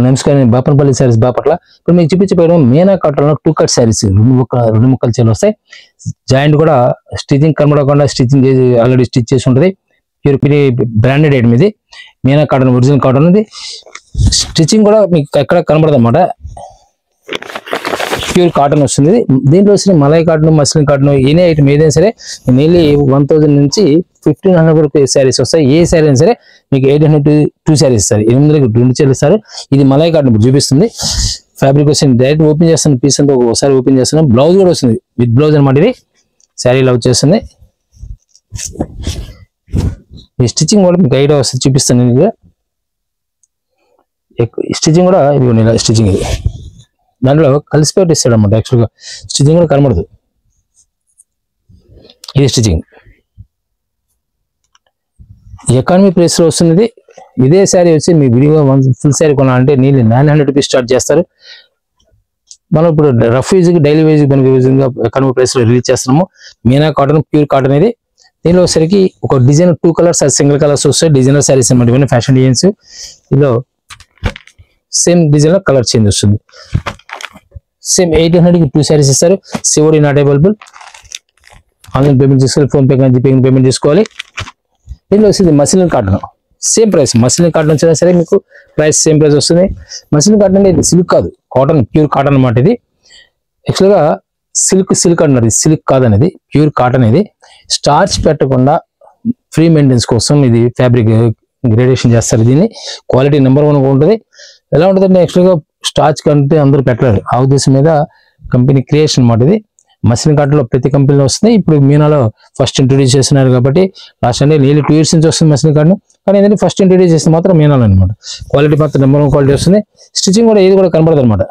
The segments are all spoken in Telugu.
నమస్కారం, బాపనపల్లి శారీస్ బాపట్ల. ఇప్పుడు మీకు చూపించబోయడం మీనా కాటన్ లో 2 కట్ శారీస్, రెండు ముక్కలు చీరలు వస్తాయి. జాయింట్ కూడా స్టిచింగ్ కనబడకుండా స్టిచింగ్ చేసి ఆల్రెడీ స్టిచ్ చేసి ఉంటుంది. ప్యూర్ బ్రాండెడ్ ఐటమ్ ఇది. మీనా కాటన్ ఒరిజినల్ కాటన్ ఇది. స్టిచింగ్ కూడా మీకు ఎక్కడ కనబడదు అనమాట. ప్యూర్ కాటన్ వస్తుంది. దీంట్లో వచ్చిన malai cotton, muslin cotton any item ఏదైనా సరే నియర్లీ 1000 నుంచి 1500 వరకు శారీస్ వస్తాయి. ఏ శారీ అయినా సరే మీకు 800 2 శారీస్ ఇస్తారు. 800కి 2 చీరలు ఇస్తారు. ఇది మలై కాటన్ ఇప్పుడు చూపిస్తుంది. ఫ్యాబ్రిక్ వస్తుంది. డైరెక్ట్ ఓపెన్ చేస్తాను, పీస్ అంతా ఒకసారి ఓపెన్ చేస్తున్నాను. బ్లౌజ్ కూడా వస్తుంది, విత్ బ్లౌజ్ అనమాట. ఇది శారీ ఇలా వచ్చేస్తుంది. ఈ స్టిచ్చింగ్ కూడా మీకు ఐడియా వస్తుంది, చూపిస్తాను. స్టిచ్చింగ్ కూడా ఇదిగోండి, ఇలా స్టిచ్చింగ్ ఇది దాంట్లో కలిసిపెట్టి ఇస్తాడు అనమాట. యాక్చువల్గా స్టిచ్చింగ్ కూడా కనబడదు. ఇది స్టిచ్చింగ్ ఎకానమీ ప్రైస్ లో వస్తుంది. ఇదే శారీ వచ్చి మీ విడిగా ఫుల్ శారీ కొనాలంటే నీళ్ళు 900 రూపీస్ స్టార్ట్ చేస్తారు. మనం ఇప్పుడు రఫ్ యూజ్ డైలీ వేజ్ మనకి ఎకానమీ ప్రైస్ లో రిలీజ్ చేస్తున్నాము. మీనా కాటన్, ప్యూర్ కాటన్ ఇది. దీనిలో వచ్చేసరికి ఒక డిజైన్ 2 కలర్స్, సింగిల్ కలర్స్ వస్తాయి. డిజైనర్ శారీస్ అనమాట. ఇవన్నీ ఫ్యాషన్ డిజైన్స్. ఇందులో సేమ్ డిజైన్ లో కలర్ చేంజ్ వస్తుంది. సేమ్ 800కి 2 శారీస్ ఇస్తారు. COD not available. Online payment చేసుకోవాలి, ఫోన్ పే కానీ జీపే పేమెంట్ చేసుకోవాలి. దీనిలో వచ్చేది muslin cotton, same price. Muslin cotton వచ్చినా సరే మీకు ప్రైస్ సేమ్ ప్రైస్ వస్తుంది. మస్లిన్ కాటన్ అనేది సిల్క్ కాదు, కాటన్, ప్యూర్ కాటన్ అనమాట. ఇది యాక్చువల్గా సిల్క్ అన్నారు, సిల్క్ కాదనేది ప్యూర్ కాటన్. ఇది స్టార్చ్ పెట్టకుండా ఫ్రీ మెయింటెనెన్స్ కోసం ఇది ఫ్యాబ్రిక్ గ్రేడేషన్ చేస్తారు. దీన్ని క్వాలిటీ నెంబర్ 1 ఉంటుంది. ఎలా ఉంటుందంటే యాక్చువల్గా స్టార్చ్ కంటే అందరూ పెట్టలేరు. ఆ ఉద్దేశం మీద కంపెనీ క్రియేషన్ అనమాట. ఇది మస్లిన్ కాటన్ లో ప్రతి కంపెనీలో వస్తుంది. ఇప్పుడు మీనాలో ఫస్ట్ ఇంట్రొడ్యూస్ చేస్తున్నారు కాబట్టి లాస్ట్ అంటే నియర్లీ 2 years నుంచి వస్తుంది మస్లిన్ కాటన్. కానీ ఏంటంటే ఫస్ట్ ఇంట్రొడ్యూస్ చేస్తే మాత్రం మీనాలో అనమాట. క్వాలిటీ మాత్రం నెంబర్ 1 క్వాలిటీ వస్తుంది. స్టిచ్చింగ్ కూడా ఏది కూడా కనబడదు అనమాట.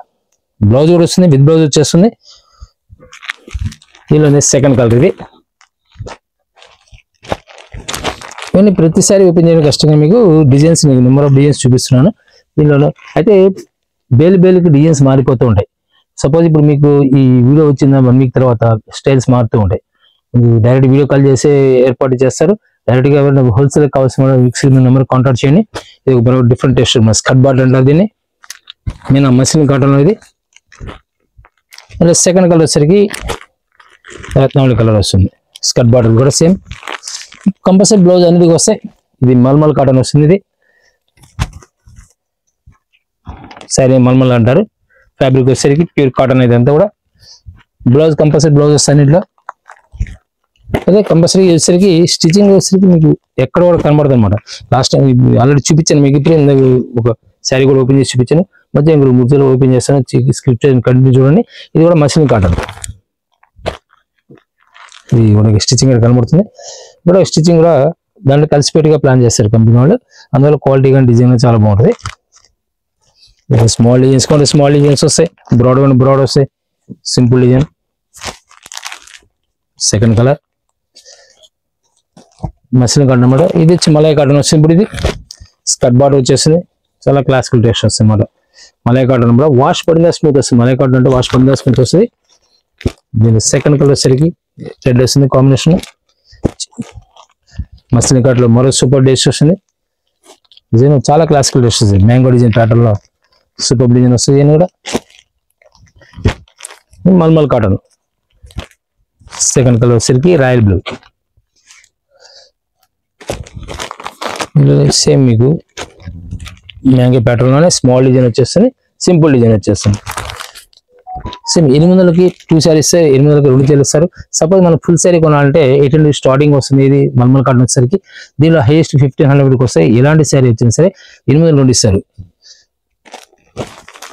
బ్లౌజ్ కూడా వస్తుంది, విత్ బ్లౌజ్ వచ్చేస్తుంది. దీనిలో సెకండ్ కలర్. ఇది ఇవన్నీ ప్రతిసారి ఓపెన్ చేయడం కష్టంగా మీకు డిజైన్స్, నెంబర్ ఆఫ్ డిజైన్స్ చూపిస్తున్నాను. దీనిలో అయితే బేలుకి డిజైన్స్ మారిపోతూ ఉంటాయి. సపోజ్ ఇప్పుడు మీకు ఈ వీడియో వచ్చిందా 1 week తర్వాత స్టైల్స్ మారుతూ ఉంటాయి. డైరెక్ట్ వీడియో కాల్ చేసి ఏర్పాటు చేస్తారు. డైరెక్ట్ గా హోల్సేల్ కావాల్సిన ఫిక్స్డ్ నెంబర్ కాంటాక్ట్ చేయండి. ఇది డిఫరెంట్ టెస్ట్ స్కర్ట్ బార్డర్ అంటారు దీన్ని. నేను మస్లిన్ కాటన్ ఇది. సెకండ్ కలర్ వచ్చరికి రత్నావళి కలర్ వస్తుంది. స్కర్ట్ బార్డర్ కూడా సేమ్. కంపల్సరీ బ్లౌజ్ అనేది వస్తాయి. ఇది మల్మల్ కాటన్ వస్తుంది. ఇది శారీ మల్మల్ అంటారు. ఫ్యాబ్రిక్ వచ్చేసరికి ప్యూర్ కాటన్ ఇది అంతా కూడా. బ్లౌజ్ కంపల్సరీ బ్లౌజ్ వస్తాయి ఇంట్లో. అదే కంపల్సరీ వచ్చేసరికి స్టిచ్చింగ్ వచ్చేసరికి మీకు ఎక్కడ కూడా కనబడదు అనమాట. లాస్ట్ టైం ఆల్రెడీ చూపించాను మీకు. ఇప్పుడు ఒక శారీ కూడా ఓపెన్ చేసి చూపించాను. మధ్య ఇంకొక ముద్దలు ఓపెన్ చేస్తాను. స్క్రిప్ట్ కంటిన్యూ చూడండి. ఇది కూడా మస్లిన్ కాటన్. ఇది కూడా స్టిచ్చింగ్ కనబడుతుంది. కూడా స్టిచ్చింగ్ కూడా దాంట్లో కలిసిపెట్టుగా ప్లాన్ చేస్తారు కంపెనీ వాళ్ళు. అందువల్ల క్వాలిటీ కానీ డిజైన్ చాలా బాగుంటుంది. స్మాల్ డిజైన్స్ కొంటే స్మాల్ డిజైన్స్ వస్తాయి. బ్రాడ్ వస్తాయి. Simple design. Second colour muslin cotton అనమాట. ఇది వచ్చి మలై కాటన్ వస్తుంది. ఇప్పుడు ఇది స్కర్ట్ బార్డర్ వచ్చేస్తుంది. చాలా క్లాసికల్ టేస్ట్ వస్తుంది అనమాట. మలై కాటన్ అనమాట. వాష్ పడిందా స్మూత్ వస్తుంది. మలై కాటన్ అంటే వాష్ పడిందా స్మూత్ వస్తుంది. దీని సెకండ్ కలర్ వచ్చేసరికి రెడ్ వస్తుంది కాంబినేషన్. మస్లిన్ కాటన్ లో మరో సూపర్ టేస్ట్ వస్తుంది. డిజైన్ చాలా క్లాసికల్ టేస్ట్ వస్తుంది. మ్యాంగో డిజైన్ ప్యాటర్న్ లో సూపర్ డిజైన్ వస్తుంది. దీని కూడా మల్మల్ కాటన్. సెకండ్ కలర్ వచ్చేసరికి రాయల్ బ్లూ. సేమ్ మీకు మ్యాంగో ప్యాటర్న్ లోనే స్మాల్ డిజైన్ వచ్చేస్తుంది. సింపుల్ డిజైన్ వచ్చేస్తుంది. సేమ్ 800కి 2 శారీస్ ఇస్తారు. 800కి 2 చీరలు ఇస్తారు. సపోజ్ మనం ఫుల్ శారీ కొనాలంటే 800 స్టార్టింగ్ వస్తుంది. ఇది మల్మల్ కాటన్ వచ్చేసరికి దీనిలో హైయెస్ట్ 1500 వరకు వస్తాయి. ఎలాంటి శారీ వచ్చినా సరే 800 ఇస్తారు.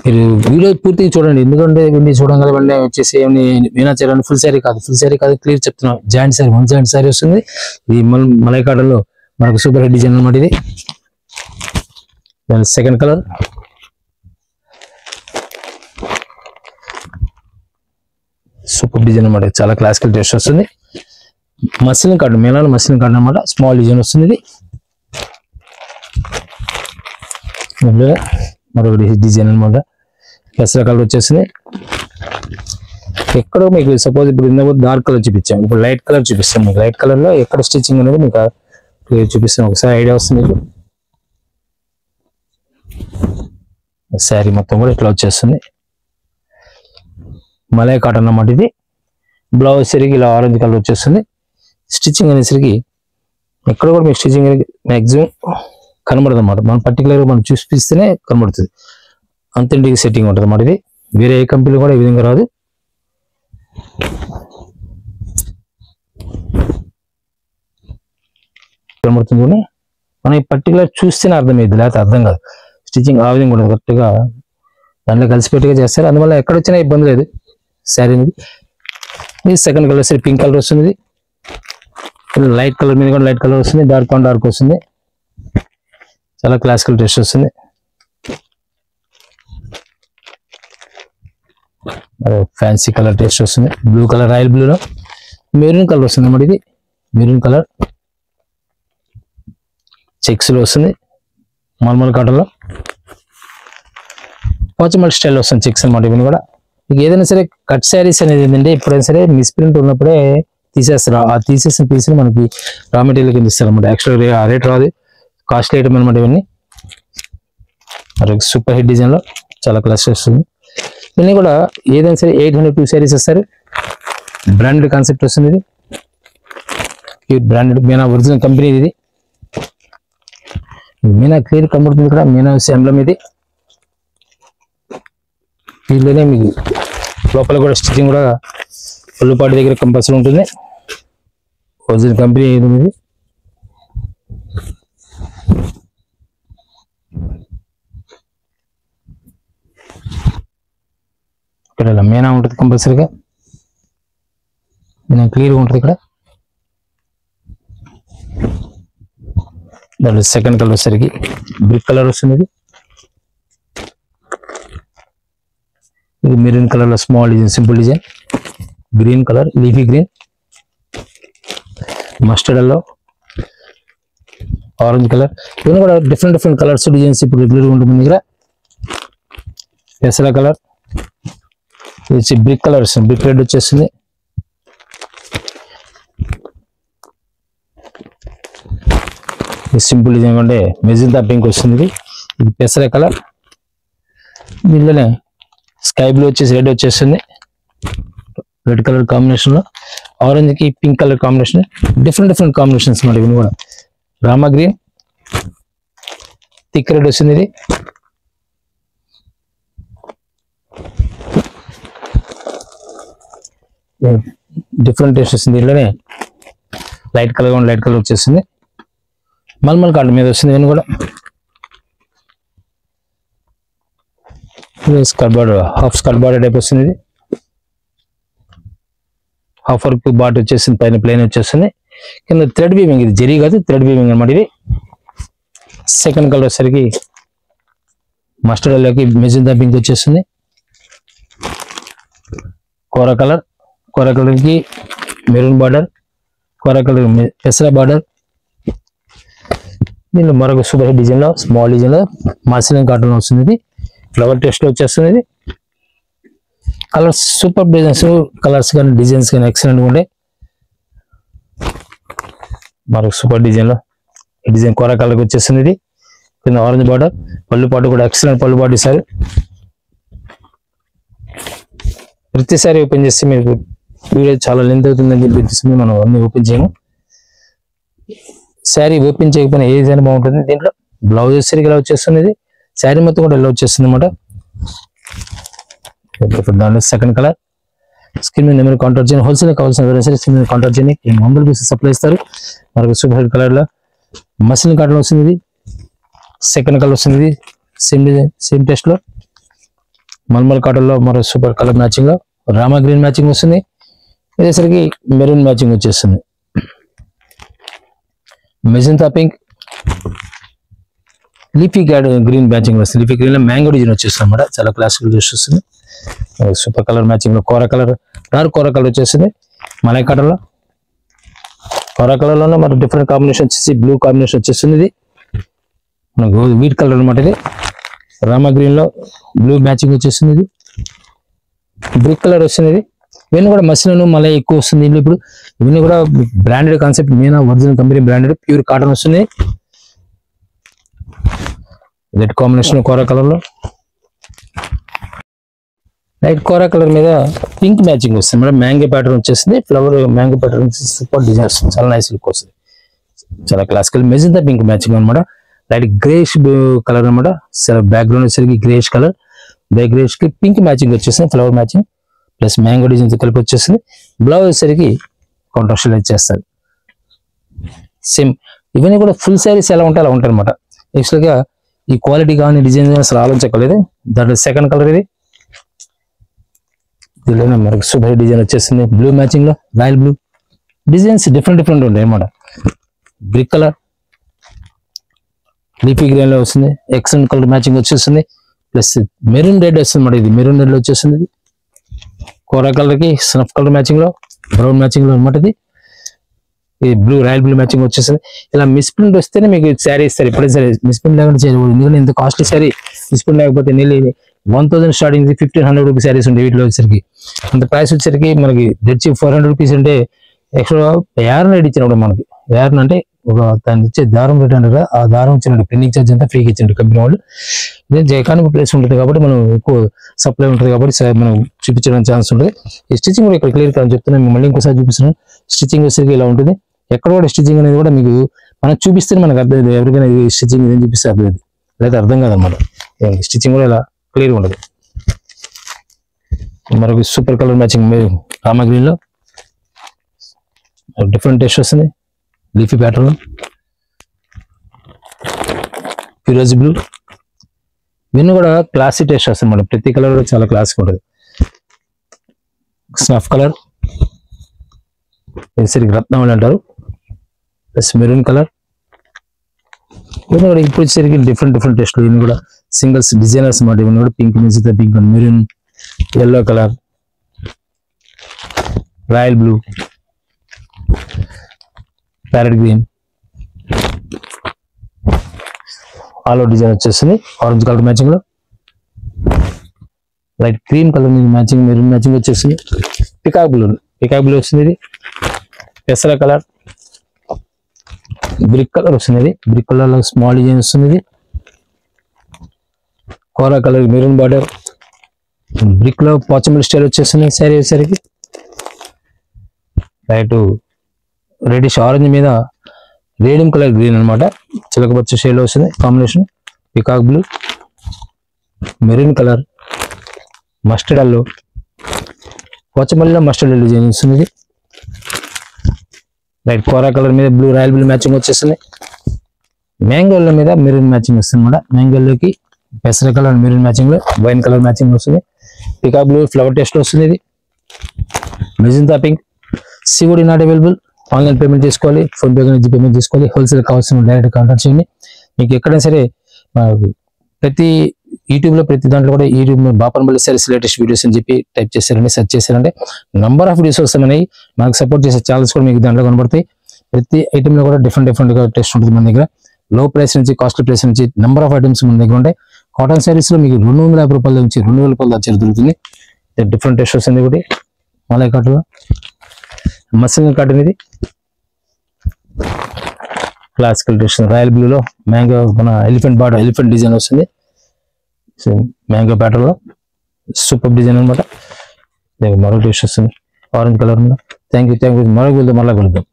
మీరు వీడియో పూర్తిగా చూడండి. ఎందుకంటే వీడియో చూడడం కదా వచ్చేసి మీనా చీర ఫుల్ శారీ కాదు క్లియర్ చెప్తున్నాం. జాయింట్ శారీ, 1 జాయింట్ శారీ వస్తుంది. ఇది మలై కాటన్ లో మనకు సూపర్ హెడ్ డిజైన్ అనమాట. ఇది దాని సెకండ్ కలర్. సూపర్ డిజైన్ అనమాట. చాలా క్లాసికల్ టేస్ట్ వస్తుంది. మస్లిన్ కాటన్, మీనాలో మస్లిన్ కాటన్ అనమాట. స్మాల్ డిజైన్ వస్తుంది. ఇది మరొకటి డిజైన్ అనమాట. పెసర కలర్ వచ్చేసింది. ఎక్కడో మీకు సపోజ్ ఇప్పుడు డార్క్ కలర్ చూపించాం, ఇప్పుడు లైట్ కలర్ చూపిస్తాం. మీకు లైట్ కలర్ లో ఎక్కడ స్టిచ్చింగ్ అనేది మీకు చూపిస్తాం. ఒకసారి ఐడియా వస్తుంది మీకు. శారీ మొత్తం కూడా ఇట్లా వచ్చేస్తుంది. మలై కాటన్ అన్నమాట ఇది. బ్లౌజ్ సరికి ఇలా ఆరెంజ్ కలర్ వచ్చేస్తుంది. స్టిచ్చింగ్ అనేసరికి ఎక్కడ కూడా మీకు స్టిచ్చింగ్ మ్యాక్సిమం కనబడదు అన్నమాట. మనం పర్టికులర్గా మనం చూపిస్తేనే కనబడుతుంది. అంత ఇంటికి సెట్టింగ్ ఉంటుంది అన్నమాట. ఇది వేరే ఏ కంపెనీలో కూడా ఈ విధంగా రాదు. కనబడుతుంది కానీ మనం పర్టికులర్ చూస్తేనే అర్థమైంది, లేకపోతే అర్థం కాదు. స్టిచ్చింగ్ ఆ విధంగా ఉంటుంది, కరెక్ట్గా దాంట్లో కలిసిపెట్టుగా చేస్తారు. అందువల్ల ఎక్కడ వచ్చినా ఇబ్బంది లేదు. శారీ అనేది ఇది సెకండ్ కలర్ సరే పింక్ కలర్ వస్తుంది. లైట్ కలర్ మీద కూడా లైట్ కలర్ వస్తుంది. డార్క్ ఆన్ డార్క్ వస్తుంది. చాలా క్లాసికల్ టేస్ట్ వస్తుంది. ఫ్యాన్సీ కలర్ టేస్ట్ వస్తుంది. బ్లూ కలర్, రాయల్ బ్లూలో మెరూన్ కలర్ వస్తుంది అన్నమాట. ఇది మెరూన్ కలర్ చెక్స్ లో వస్తుంది. మల్మల్ కాటన్లో పోచమల్ స్టైల్ వస్తుంది చెక్స్ అన్నమాట. ఇవన్నీ కూడా మీకు ఏదైనా సరే కట్ శారీస్ అనేది ఏంటంటే ఎప్పుడైనా సరే మిస్ప్రింట్ ఉన్నప్పుడే తీసేస్తారు. ఆ తీసేసిన పీస్ని మనకి రా మెటీరియల్ కింద ఇస్తారు అనమాట. యాక్చువల్గా ఆ రేట్ రాదు, కాస్ట్లీ ఐటమ్ అనమాట. ఇవన్నీ సూపర్ హిట్ డిజైన్లో చాలా క్లాస్ వస్తుంది. ఇవన్నీ కూడా ఏదైనా సరే 802 శారీస్ వస్తారు. బ్రాండెడ్ కాన్సెప్ట్ వస్తుంది. ఇది బ్రాండెడ్ మీనా ఒరిజినల్ కంపెనీ. ఇది మీనా క్లియర్ కనబడుతుంది ఇక్కడ. మీనా ఎంబ్లమ్ ఇది. దీనిలోనే మీకు లోపల కూడా స్టిచ్చింగ్ కూడా పళ్ళుపాటి దగ్గర కంపల్సరీ ఉంటుంది. ఒరిజినల్ కంపెనీ ఇది. ఇక్కడ మీనా ఉంటుంది కంపల్సరీగా. మీనా క్లియర్గా ఉంటుంది ఇక్కడ. దాంట్లో సెకండ్ కలర్ వచ్చేసరికి బ్రిక్ కలర్ వస్తుంది. ఇది మెరూన్ కలర్ లో small design, simple design. Green colour, leafy green, mustard yellow, orange colour. ఇవన్నీ కూడా డిఫరెంట్ కలర్స్ డిజైన్స్ ఇప్పుడు రెగ్యులర్గా ఉంటుంది దగ్గర. పెసర కలర్, ఇది బ్రిక్ కలర్ వస్తుంది. బ్రిక్ రెడ్ వచ్చేస్తుంది. సింపుల్ డిజైన్ అంటే మెజెంటా పింక్ వస్తుంది. ఇది పెసర కలర్. దీనిలోనే స్కై బ్లూ వచ్చేసి రెడ్ వచ్చేస్తుంది. రెడ్ కలర్ కాంబినేషన్ లో ఆరెంజ్ కి pink colour combination. Different combinations మాట. ఇవి కూడా రామా గ్రీన్, థిక్ రెడ్ వస్తుంది. ఇది డిఫరెంట్ టేస్ట్ వస్తుంది. దీనిలోనే లైట్ కలర్ వచ్చేస్తుంది. మల్మల్ కాటన్ మీద వస్తుంది. ఇవన్నీ కూడా skirt border, half skirt border type వస్తుంది. ఇది హాఫ్ వర్క్ బాట్ వచ్చేసింది. పైన ప్లెయిన్ వచ్చేస్తుంది. కింద థ్రెడ్ వీవింగ్. ఇది జరీ కాదు, థ్రెడ్ వీవింగ్ అనమాట. ఇది సెకండ్ కలర్ వచ్చేసరికి మస్టర్డ్ ఎల్లోకి మెజెంటా పింక్ వచ్చేస్తుంది. కోరా కలర్కి మెరూన్ బార్డర్, కోరా కలర్ పెసరా బార్డర్. దీనిలో మరొక సూపర్ హిట్ డిజైన్ లో స్మాల్ డిజైన్ లో మస్లిన్ కాటన్ వస్తుంది. ఇది ఫ్లవర్ టెస్ట్ లో వచ్చేస్తుంది. ఇది కలర్స్ సూపర్ డిజైన్స్, కలర్స్ కానీ డిజైన్స్ కానీ ఎక్సలెంట్ గా ఉండే. మరొక సూపర్ డిజైన్ లో ఈ డిజైన్ కోరా కలర్ వచ్చేస్తుంది. ఇది కింద ఆరెంజ్ బార్డర్, పళ్ళు పాటు కూడా ఎక్సలెంట్ పళ్ళు పాటు ఇస్తారు. ప్రతిసారి ఓపెన్ చేస్తే మీకు వీడియో చాలా లెంత్ అవుతుందని చెప్పి మనం అన్ని ఓపెన్ చేయము. శారీ ఓపెన్ చేయకపోయినా ఏ డిజైన్ బాగుంటుంది. దీంట్లో బ్లౌజ్ సరిగ్గా ఇలా వచ్చేస్తుంది. ఇది శారీ మొత్తం కూడా ఇలా వచ్చేస్తుంది అనమాట. దాంట్లో సెకండ్ కలర్ స్కిన్ మీద నెంబర్ కాంటాక్ట్ చేయండి. హోల్సేల్ కావాల్సిన ఎవరైనా సరే స్కిన్ మీద కాంటాక్ట్ చేయండి. 100 పీసెస్ సప్లై ఇస్తారు. మరొక సూపర్ హెడ్ కలర్ లో మస్లిన్ కాటన్ వస్తుంది. ఇది సెకండ్ కలర్ వస్తుంది. ఇది సేమ్ డిజైన్, సేమ్ టెస్ట్ లో మల్మల్ కాటన్ లో మరో సూపర్ కలర్ మ్యాచింగ్ లో రామా గ్రీన్ మ్యాచింగ్ వస్తుంది. ఇదేసరికి మెరూన్ మ్యాచింగ్ వచ్చేస్తుంది. Magenta pink, leafy green matching వస్తుంది. లీఫీ గ్రీన్ లో మ్యాంగో డిజైన్ వచ్చేస్తుంది అన్నమాట. చాలా క్లాసికల్ టేస్ట్ వస్తుంది. సూపర్ కలర్ మ్యాచింగ్ లో కోరా కలర్, డార్క్ కోరా కలర్ వచ్చేస్తుంది. మలై కాటన్ లో కోరా కలర్ లోనే మరి డిఫరెంట్ కాంబినేషన్ వచ్చేసి బ్లూ కాంబినేషన్ వచ్చేస్తుంది. ఇది మనకు వీట్ కలర్ అనమాట. ఇది రామా గ్రీన్ లో బ్లూ మ్యాచింగ్ వచ్చేస్తుంది. ఇది బ్రిక్ కలర్ వస్తుంది. ఇది ఇవన్నీ కూడా మస్లిన్ మళ్ళీ ఎక్కువ వస్తుంది. దీంట్లో ఇప్పుడు ఇవన్నీ కూడా branded concept, Meena original company branded pure cotton వస్తుంది. రెడ్ కాంబినేషన్ కోరా కలర్ లో లైట్ కోరా కలర్ మీద పింక్ మ్యాచింగ్ వస్తుంది మేడం. మ్యాంగో ప్యాటర్న్ వచ్చేసింది. Flower mango pattern super design వస్తుంది. చాలా నైస్ లుక్ వస్తుంది. చాలా క్లాసికల్ మెజెంటా పింక్ మ్యాచింగ్ అనమాట. లైట్ గ్రేష్ కలర్ అనమాట. బ్యాక్గ్రౌండ్ వచ్చేసరికి గ్రేష్ కలర్. గ్రేష్ కి పింక్ మ్యాచింగ్ వచ్చేసింది. Flower matching plus mango design కలిపి వచ్చేసింది. బ్లౌజ్ వచ్చేసరికి కాంట్రాస్ట్ ఇచ్చేస్తారు. సేమ్ ఇవన్నీ కూడా ఫుల్ శారీస్ ఎలా ఉంటాయి అలా ఉంటాయి అనమాట. యాక్చువల్ గా ఈ క్వాలిటీ కానీ డిజైన్ అసలు ఆలోచించలేదు. దాంట్లో సెకండ్ కలర్ ఇది. దీనిలో మనకి సూపర్ డిజైన్ వచ్చేసింది. బ్లూ మ్యాచింగ్ లో రాయల్ బ్లూ డిజైన్స్ డిఫరెంట్ ఉంటాయి అనమాట. బ్రిక్ కలర్ లీఫీ గ్రీన్ లో వస్తుంది. ఎక్సలెంట్ కలర్ మ్యాచింగ్ వచ్చేస్తుంది. ప్లస్ మెరూన్ రెడ్ వస్తుంది అన్నమాట. ఇది మెరూన్ రెడ్ లో వచ్చేస్తుంది. ఇది కోరా కలర్ కి స్నఫ్ కలర్ మ్యాచింగ్ లో బ్రౌన్ మ్యాచింగ్ లో అనమాట. ఇది బ్లూ రాయల్ బ్లూ మ్యాచింగ్ వచ్చేసింది. ఇలా మిస్ప్రింట్ వస్తేనే మీకు శారీ ఇస్తారు. ఎప్పుడైనా సరే మిస్ప్రింట్ లేకుండా చేయకూడదు. ఎందుకంటే ఇంత కాస్ట్లీ శారీ మిస్ప్రింట్ లేకపోతే నెల్లి 1000 స్టార్టింగ్ 1500 రూపీస్ శారీస్ ఉంటాయి. వీటిలో వచ్చేసరికి అంత ప్రైస్ వచ్చేసరికి మనకి తెచ్చి 400 రూపీస్ అంటే ఎక్స్ట్రా యారన్ రేట్ ఇచ్చినప్పుడు మనకి యారన్ అంటే ఒక దాన్ని ఇచ్చే దారం రేట్ అంటారు. ఆ దారం ఇచ్చినట్టు ప్రింటింగ్ ఛార్జ్ అంతా ఫ్రీగా ఇచ్చిండు కంపెనీ వాళ్ళు. ఇదే ఎకానమీ ప్లేస్ ఉంటుంది కాబట్టి మనం ఎక్కువ సప్లై ఉంటుంది కాబట్టి మనం చూపించడానికి ఛాన్స్ ఉంటుంది. ఈ స్టిచ్చింగ్ కూడా ఇక్కడ క్లియర్ అని చెప్తున్నాను. మేము మళ్ళీ ఇంకోసారి చూపిస్తున్నాను. స్టిచ్చింగ్ వచ్చేసరికి ఇలా ఉంటుంది. ఎక్కడ కూడా స్టిచ్చింగ్ అనేది కూడా మీకు మనం చూపిస్తే మనకు అర్థం. ఎవరికైనా స్టిచ్చింగ్ ఏం చూపిస్తే అర్థమైంది లేదా అర్థం కాదనమాట. స్టిచ్చింగ్ కూడా ఇలా క్లియర్ ఉండదు. మరొక super colour matching Rama green లో డిఫరెంట్ టేస్ట్ వస్తుంది. లీఫీ ప్యాటర్న్ ఫిరోజీ బ్లూ ఇవన్నీ కూడా క్లాసీ టేస్ట్ వస్తుంది మేడం. ప్రతి కలర్ కూడా చాలా క్లాసిక్ ఉంటుంది. స్నఫ్ కలర్ సరికి రత్నావళి అంటారు. ప్లస్ మెరూన్ కలర్ ఇవన్నీ కూడా ఇప్పుడు వచ్చేసరికి డిఫరెంట్ టేస్ట్లు. ఇవన్నీ కూడా సింగిల్స్ డిజైనర్స్ అన్నమాట. ఇవన్నీ కూడా పింక్ మించితే pink maroon yellow colour royal blue parrot green all over design వచ్చేస్తుంది. ఆరెంజ్ కలర్ మ్యాచింగ్ లో light cream colour matching maroon matching వచ్చేస్తుంది. పికాక్ బ్లూ వస్తుంది. ఇది పెసర కలర్ బ్రిక్ కలర్ వస్తుంది. ఇది బ్రిక్ కలర్ లో స్మాల్ డిజైన్ వస్తుంది. ఇది కోరా కలర్ మెరూన్ బార్డర్ బ్రిక్ లో పోచంపల్లి స్టైల్ వచ్చేస్తుంది. శారీ వచ్చేసరికి లైట్ రెడిష్ ఆరెంజ్ మీద రేడియం కలర్ గ్రీన్ అనమాట. చిలకపచ్చ షేడ్ వస్తుంది combination. Peacock blue maroon colour mustard అల్లో పోచంపల్లిలో మస్టర్డ్ డిజైన్ వస్తుంది. లైట్ కోరా కలర్ మీద బ్లూ రాయల్ బ్లూ మ్యాచింగ్ వచ్చేస్తుంది. మ్యాంగోల మీద మెరూన్ మ్యాచింగ్ వస్తుంది అనమాట. మ్యాంగోలోకి పెసర కలర్ మెరూన్ మ్యాచింగ్ లో వైన్ కలర్ మ్యాచింగ్ వస్తుంది. పికాక్ బ్లూ ఫ్లవర్ టేస్ట్ వస్తుంది. ఇది magenta pink. COD not available. Online payment చేసుకోవాలి. ఫోన్ పే నుంచి పేమెంట్ చేసుకోవాలి. హోల్సేల్ కావాల్సిన డైరెక్ట్ కాంటాక్ట్ చేయండి. మీకు ఎక్కడైనా సరే ప్రతి యూట్యూబ్ లో ప్రతి దాంట్లో కూడా YouTube Bapanapalli saris latest videos అని చెప్పి టైప్ చేశారంటే సెర్చ్ చేశారంటే నంబర్ ఆఫ్ వీడియోస్ వస్తాయి. మనకు సపోర్ట్ చేసే ఛానల్స్ కూడా మీకు దాంట్లో కనబడతాయి. ప్రతి ఐటమ్ లో కూడా డిఫరెంట్ గా టెస్ట్ ఉంటుంది మన దగ్గర. లో ప్రైస్ నుంచి కాస్ట్లీ ప్రైస్ నుంచి నెంబర్ ఆఫ్ ఐటమ్స్ మన దగ్గర ఉంటాయి. కాటన్ శారీస్ లో మీకు 250 రూపాయల నుంచి 2000 రూపాయల దాకా దొరుకుతుంది. డిఫరెంట్ టెస్ట్ వస్తుంది. ఒకటి మలై కాటన్ మస్లిన్ కాటన్. ఇది క్లాసికల్ టెస్ట్ రాయల్ బ్లూ లో మ్యాంగో మన ఎలిఫెంట్ బార్డర్ ఎలిఫెంట్ డిజైన్ వస్తుంది. మ్యాంగో ప్యాటర్న్ లో సూపర్ డిజైన్ అనమాట. మరొక టేస్ట్ వస్తుంది ఆరెంజ్ కలర్. Thank you. మరొక మళ్ళీ కలుద్దాం.